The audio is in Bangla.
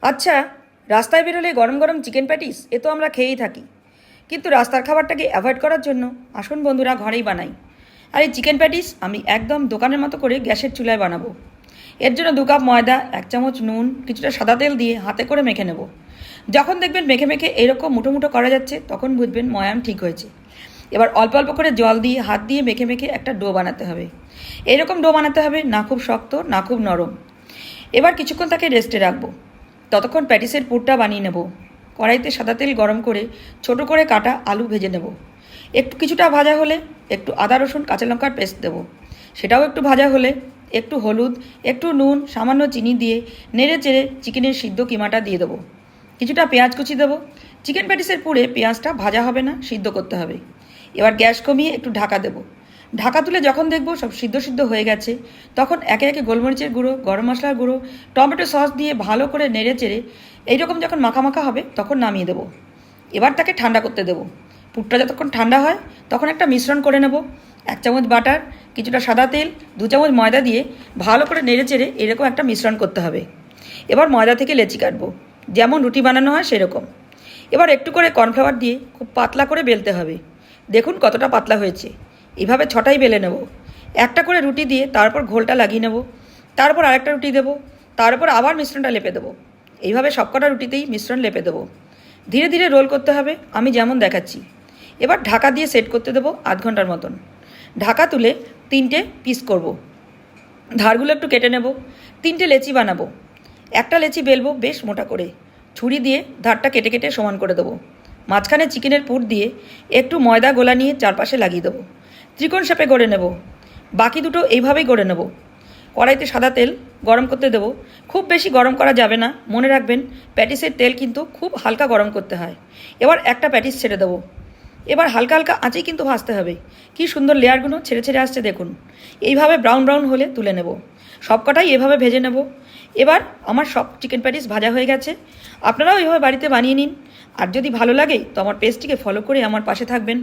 আচ্ছা, রাস্তায় বেরোলে গরম গরম চিকেন প্যাটিস এ তো আমরা খেয়েই থাকি। কিন্তু রাস্তার খাবারটাকে অ্যাভয়েড করার জন্য আসুন বন্ধুরা ঘরেই বানাই। আর এই চিকেন প্যাটিস আমি একদম দোকানের মতো করে গ্যাসের চুলায় বানাবো। এর জন্য 2 কাপ ময়দা, 1 চামচ নুন, কিছুটা সাদা তেল দিয়ে হাতে করে মেখে নেব। যখন দেখবেন মেখে মেখে এরকম মুঠো মুঠো করা যাচ্ছে তখন বুঝবেন ময়াম ঠিক হয়েছে। এবার অল্প অল্প করে জল দিয়ে হাত দিয়ে মেখে মেখে একটা ডো বানাতে হবে। এরকম ডো বানাতে হবে, না খুব শক্ত না খুব নরম। এবার কিছুক্ষণ তাকে রেস্টে রাখবো। ততক্ষণ প্যাটিসের পুরটা বানিয়ে নেব। কড়াইতে সাদা তেল গরম করে ছোট করে কাটা আলু ভেজে নেব। একটু কিছুটা ভাজা হলে একটু আদা রসুন কাঁচা লঙ্কার পেস্ট দেবো। সেটাও একটু ভাজা হলে একটু হলুদ, একটু নুন, সামান্য চিনি দিয়ে নেড়ে চেড়ে চিকেনের সিদ্ধ কিমাটা দিয়ে দেবো। কিছুটা পেঁয়াজ কুচি দেবো। চিকেন প্যাটিসের পুরে পেঁয়াজটা ভাজা হবে না, সিদ্ধ করতে হবে। এবার গ্যাস কমিয়ে একটু ঢাকা দেবো। ঢাকা তুলে যখন দেখবো সব সিদ্ধ সিদ্ধ হয়ে গেছে তখন একে একে গোলমরিচের গুঁড়ো, গরম মশলার গুঁড়ো, টমেটো সস দিয়ে ভালো করে নেড়ে চেড়ে এইরকম যখন মাখা মাখা হবে তখন নামিয়ে দেবো। এবার তাকে ঠান্ডা করতে দেবো। পুরটা যতক্ষণ ঠান্ডা হয় তখন একটা মিশ্রণ করে নেব। 1 চামচ বাটার, কিছুটা সাদা তেল, 2 চামচ ময়দা দিয়ে ভালো করে নেড়ে চেড়ে এরকম একটা মিশ্রণ করতে হবে। এবার ময়দা থেকে লেচি কাটবো, যেমন রুটি বানানো হয় সেরকম। এবার একটু করে কর্নফ্লাওয়ার দিয়ে খুব পাতলা করে বেলতে হবে। দেখুন কতটা পাতলা হয়েছে। এভাবে 6টাই বেলে নেব। একটা করে রুটি দিয়ে তারপর ঘোলটা লাগিয়ে নেব। তারপর আরেকটা রুটি দেবো, তারপর আবার মিশ্রণটা লেপে দেবো। এইভাবে সবকটা রুটিতেই মিশ্রণ লেপে দেবো। ধীরে ধীরে রোল করতে হবে, আমি যেমন দেখাচ্ছি। এবার ঢাকা দিয়ে সেট করতে দেবো আধ ঘন্টার মতন। ঢাকা তুলে 3টে পিস করব। ধারগুলো একটু কেটে নেব। 3টে লেচি বানাবো। একটা লেচি বেলবো বেশ মোটা করে। ছুরি দিয়ে ধারটা কেটে কেটে সমান করে দেবো। মাঝখানে চিকেনের পুর দিয়ে একটু ময়দা গোলা নিয়ে চারপাশে লাগিয়ে দেবো। ত্রিকোণ শেপে গড়ে নেব। বাকি দুটো এইভাবেই গড়ে নেব। কড়াইতে সাদা তেল গরম করতে দেবো। খুব বেশি গরম করা যাবে না, মনে রাখবেন প্যাটিসের তেল কিন্তু খুব হালকা গরম করতে হয়। এবার একটা প্যাটিস ছেড়ে দেবো। এবার হালকা হালকা আঁচেই কিন্তু ভাজতে হবে। কি সুন্দর লেয়ারগুলো ছেড়ে ছেড়ে আসছে দেখুন। এইভাবে ব্রাউন ব্রাউন হলে তুলে নেব। সবকটাই এভাবে ভেজে নেব। এবার আমার সব চিকেন প্যাটিস ভাজা হয়ে গেছে। আপনারাও এইভাবে বাড়িতে বানিয়ে নিন। আর যদি ভালো লাগে তো আমার পেজটিকে ফলো করে আমার পাশে থাকবেন।